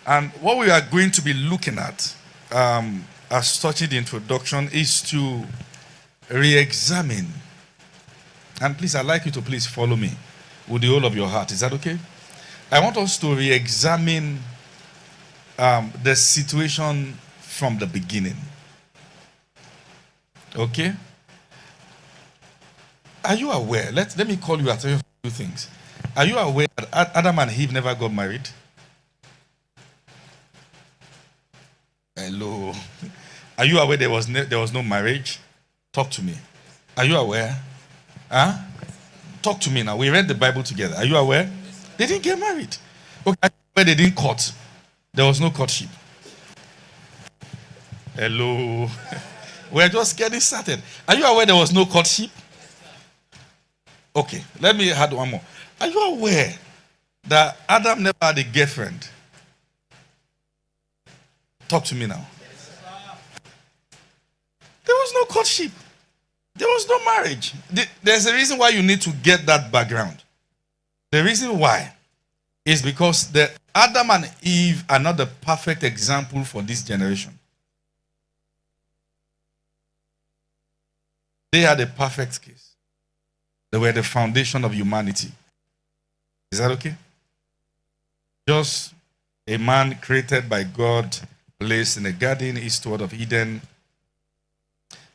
And what we are going to be looking at, as touching the introduction, is to re-examine. And please, I'd like you to please follow me with the whole of your heart. Is that okay? I want us to re-examine the situation from the beginning. Okay? Are you aware? Let me call you attention to two things. Are you aware that Adam and Eve never got married? Hello. Are you aware there was no marriage? Talk to me. Are you aware? Huh? Talk to me now. We read the Bible together. Are you aware? They didn't get married. Okay. Are you aware they didn't court? There was no courtship. Hello. We're just getting started. Are you aware there was no courtship? Okay. Let me add one more. Are you aware that Adam never had a girlfriend? Talk to me now. There was no courtship. There was no marriage. There's a reason why you need to get that background. The reason why is because the Adam and Eve are not the perfect example for this generation. They had a perfect case. They were the foundation of humanity. Is that okay? Just a man created by God, placed in a garden eastward of Eden.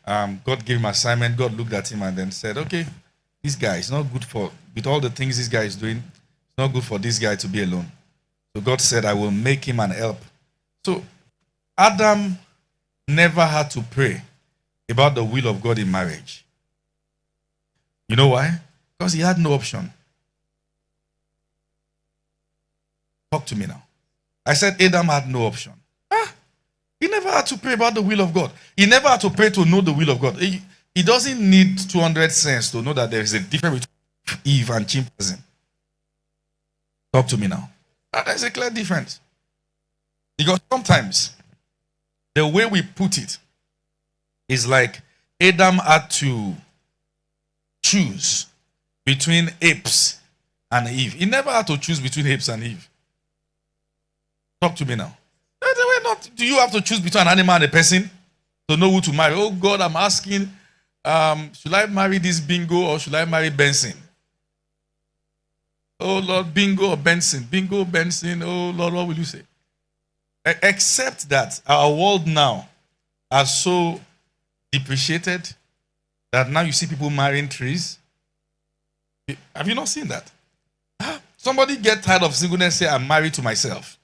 God gave him assignment. God looked at him and then said, okay, this guy is not good for, with all the things this guy is doing, it's not good for this guy to be alone. So God said, I will make him an help. So Adam never had to pray about the will of God in marriage. You know why? Because he had no option. Talk to me now. I said Adam had no option. He never had to pray about the will of God. He never had to pray to know the will of God. He doesn't need 200 cents to know that there is a difference between Eve and chimpanzee. Talk to me now. There's a clear difference. Because sometimes the way we put it is like Adam had to choose between apes and Eve. He never had to choose between apes and Eve. Talk to me now. Do you have to choose between an animal and a person to know who to marry? Oh God, I'm asking, should I marry this Bingo or should I marry Benson? Oh Lord, Bingo or Benson? Bingo, Benson, oh Lord, what will you say? Except that our world now are so depreciated that now you see people marrying trees. Have you not seen that? Somebody get tired of singleness, say, I'm married to myself.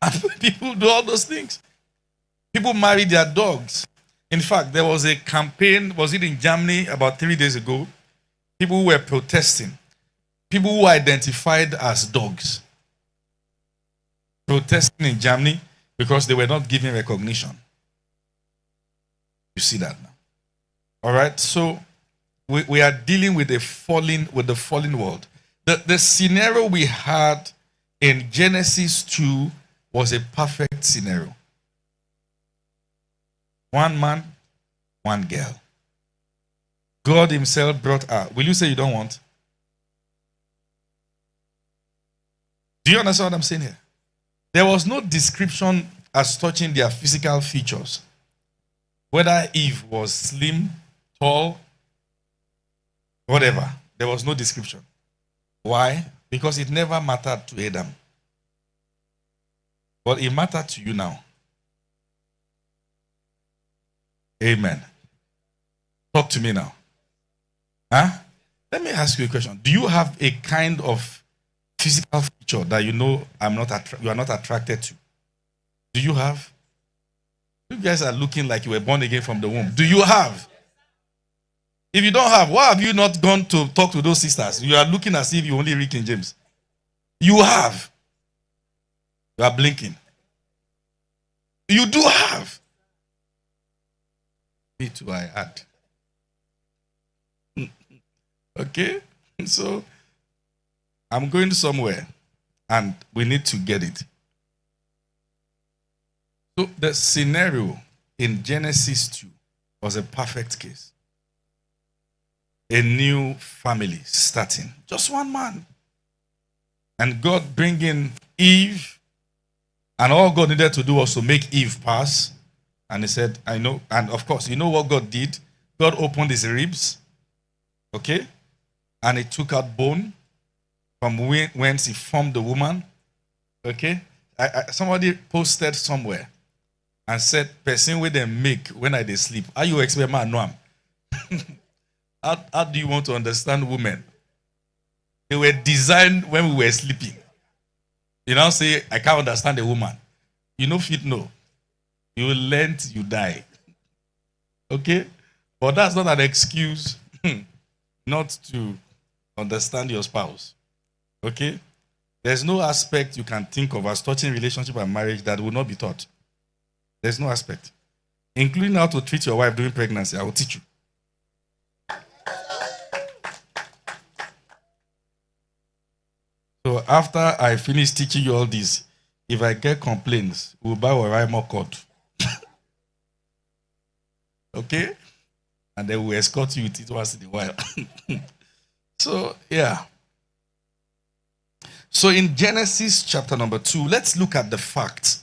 And people do all those things. People marry their dogs. In fact, there was a campaign, was it in Germany about 3 days ago? People who were protesting. People who identified as dogs. Protesting in Germany because they were not given recognition. You see that now. All right, so we are dealing with the fallen world. The scenario we had in Genesis 2 was a perfect scenario. One man, one girl. God himself brought out. Will you say you don't want? Do you understand what I'm saying here? There was no description as touching their physical features. Whether Eve was slim, tall, whatever. There was no description. Why? Because it never mattered to Adam. But it mattered to you now. Amen. Talk to me now. Let me ask you a question. Do you have a kind of physical feature that you know you are not attracted to? Do you have? You guys are looking like you were born again from the womb. Do you have? If you don't have, why have you not gone to talk to those sisters? You are looking as if you only read King James. You have. You are blinking. You do have. Me too, I had. Okay? So, I'm going somewhere and we need to get it. So, the scenario in Genesis 2 was a perfect case. A new family starting. Just one man. And God bringing Eve And all God needed to do was to make Eve pass. And he said, I know. And of course, you know what God did? God opened his ribs. Okay? And he took out bone from whence he formed the woman. Okay? Somebody posted somewhere and said, person where they make when they sleep. How you expect man know how do you want to understand women? They were designed when we were sleeping. You now say, I can't understand a woman. You know fit no. You learn till you die. Okay? But that's not an excuse not to understand your spouse. Okay? There's no aspect you can think of as touching relationship and marriage that will not be taught. There's no aspect. Including how to treat your wife during pregnancy. I will teach you. So after I finish teaching you all this, if I get complaints, we'll buy a more cord. Okay? And then we'll escort you with it once in a while. So, yeah. So in Genesis chapter number 2, let's look at the fact.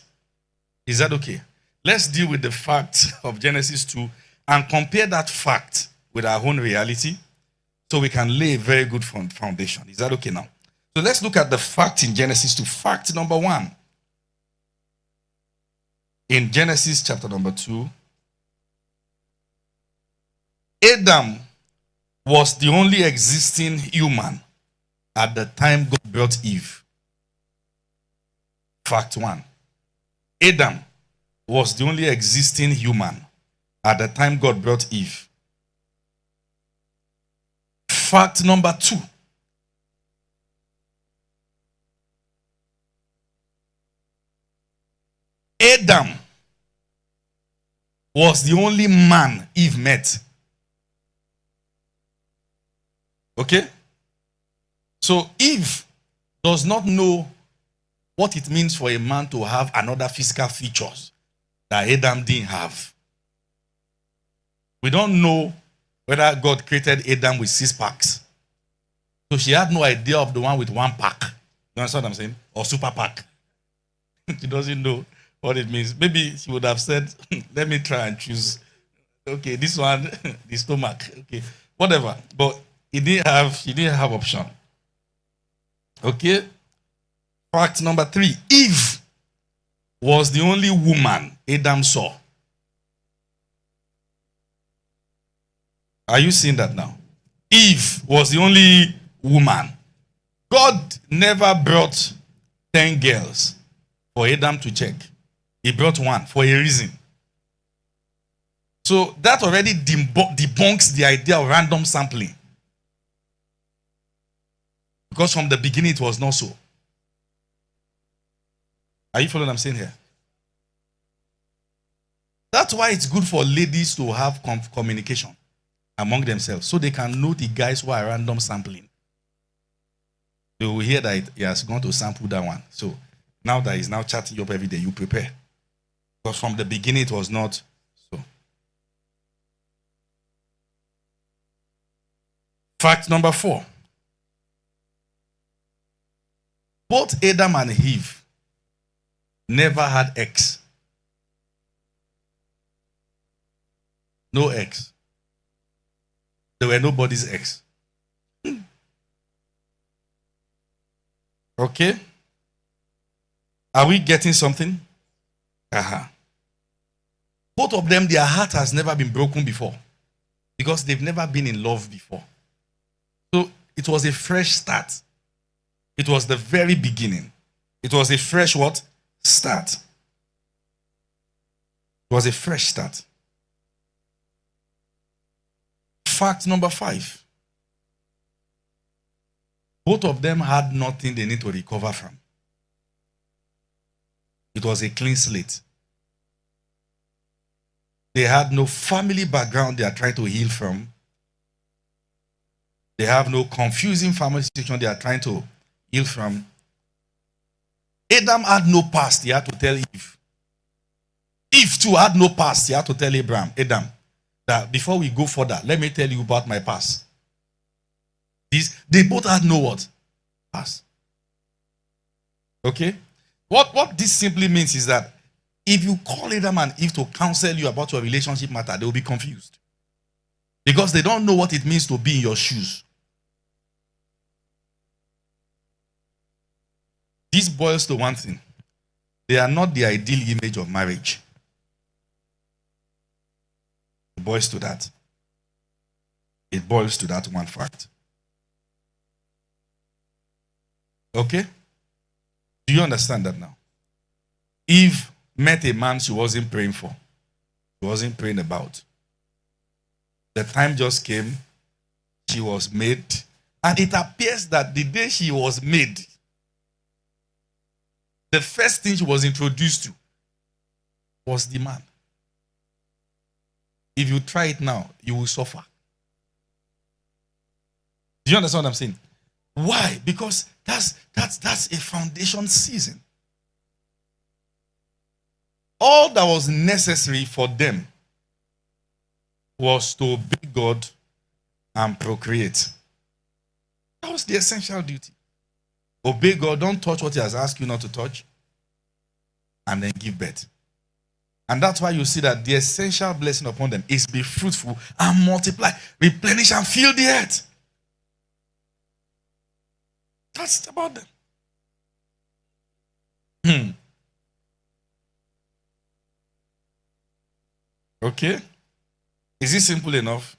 Is that okay? Let's deal with the fact of Genesis 2 and compare that fact with our own reality so we can lay a very good foundation. Is that okay now? So let's look at the fact in Genesis 2. Fact number 1. In Genesis chapter number 2, Adam was the only existing human at the time God brought Eve. Fact 1. Adam was the only existing human at the time God brought Eve. Fact number 2. Adam was the only man Eve met. Okay? So Eve does not know what it means for a man to have another physical features that Adam didn't have. We don't know whether God created Adam with 6 packs. So she had no idea of the one with 1 pack. You understand what I'm saying? Or super pack. She doesn't know what it means. Maybe she would have said, let me try and choose. Okay, this one, the stomach. Okay, whatever. But she didn't have option. Okay. Fact number 3. Eve was the only woman Adam saw. Are you seeing that now? Eve was the only woman. God never brought 10 girls for Adam to check. He brought 1 for a reason. So that already debunks the idea of random sampling. Because from the beginning it was not so. Are you following what I'm saying here? That's why it's good for ladies to have communication among themselves so they can know the guys who are random sampling. They will hear that he has gone to sample that one. So now that he's now chatting you up every day, you prepare. Because from the beginning it was not so. Fact number 4. Both Adam and Eve never had X. No X. They were nobody's X. Okay? Are we getting something? Both of them, their heart has never been broken before. Because they've never been in love before. So it was a fresh start. It was the very beginning. It was a fresh what? Start. It was a fresh start. Fact number 5. Both of them had nothing they need to recover from. It was a clean slate. They had no family background they are trying to heal from. They have no confusing family situation they are trying to heal from. Adam had no past, he had to tell Eve. Eve too had no past, he had to tell Adam, that before we go further, let me tell you about my past. They both had no what? Past. Okay? What this simply means is that if you call Adam and Eve to counsel you about your relationship matter, they will be confused. Because they don't know what it means to be in your shoes. This boils to one thing. They are not the ideal image of marriage. It boils to that. It boils to that one fact. Okay? Do you understand that now? Eve met a man she wasn't praying for. She wasn't praying about. The time just came. She was made. And it appears that the day she was made, the first thing she was introduced to was the man. If you try it now, you will suffer. Do you understand what I'm saying? Why? Because that's a foundation season. All that was necessary for them was to obey God and procreate. That was the essential duty. Obey God, don't touch what He has asked you not to touch, and then give birth. And that's why you see that the essential blessing upon them is be fruitful and multiply, replenish and fill the earth. That's about them. Okay? Is it simple enough?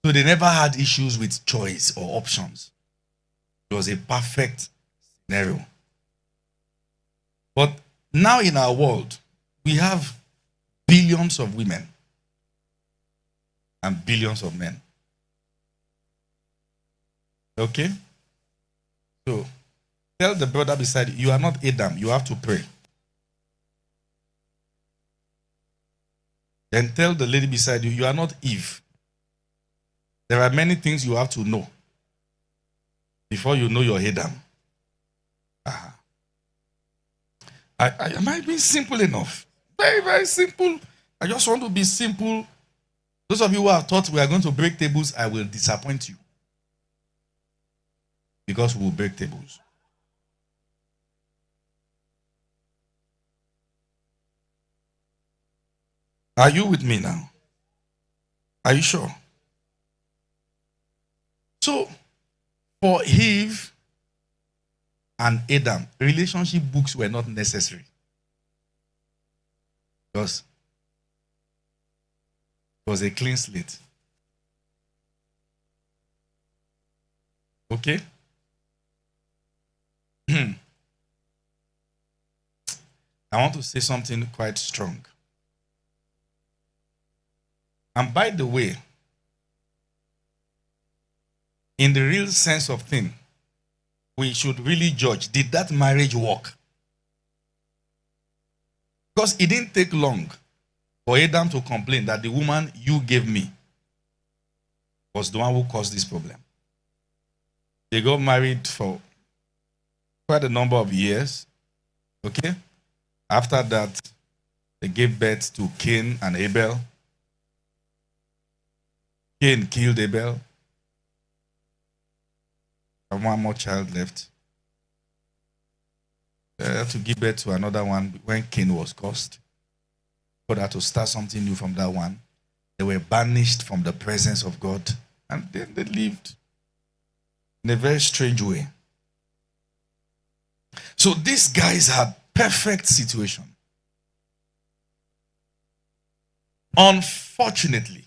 So they never had issues with choice or options. It was a perfect scenario. But now in our world, we have billions of women and billions of men. Okay? So, tell the brother beside you, you are not Adam, you have to pray. Then tell the lady beside you, you are not Eve. There are many things you have to know before you know your Adam. Am I being simple enough? Very, very simple. I just want to be simple. Those of you who have thought we are going to break tables, I will disappoint you. Because we will break tables. Are you with me now? Are you sure? So, for Eve and Adam, relationship books were not necessary. Because it was a clean slate. Okay? I want to say something quite strong. And by the way, in the real sense of thing, we should really judge, did that marriage work? Because it didn't take long for Adam to complain that the woman you gave me was the one who caused this problem. They got married for quite a number of years. Okay? After that, they gave birth to Cain and Abel. Cain killed Abel. And one more child left. They had to give birth to another one when Cain was cursed. For that to start something new from that one. They were banished from the presence of God. And then they lived in a very strange way. So these guys had perfect situation. Unfortunately,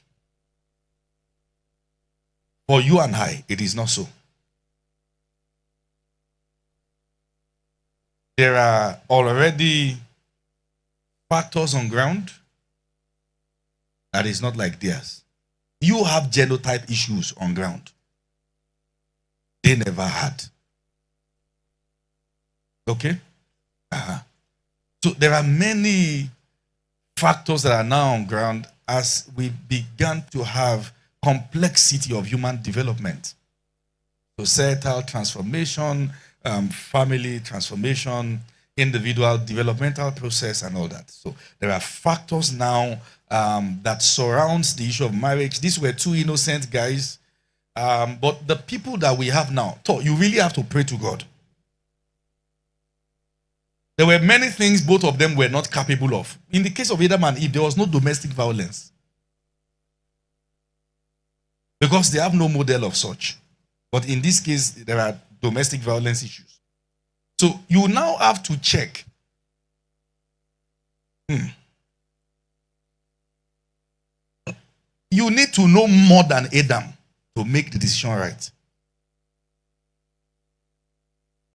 for you and I, it is not so. There are already factors on ground that is not like theirs. You have genotype issues on ground. They never had. Okay? So there are many factors that are now on ground as we began to have complexity of human development. Societal transformation, family transformation, individual developmental process and all that. So there are factors now that surrounds the issue of marriage. These were two innocent guys But the people that we have now, you really have to pray to God. There were many things both of them were not capable of. In the case of Adam and Eve, there was no domestic violence because they have no model of such. But in this case, there are domestic violence issues. So you now have to check. You need to know more than Adam to make the decision right.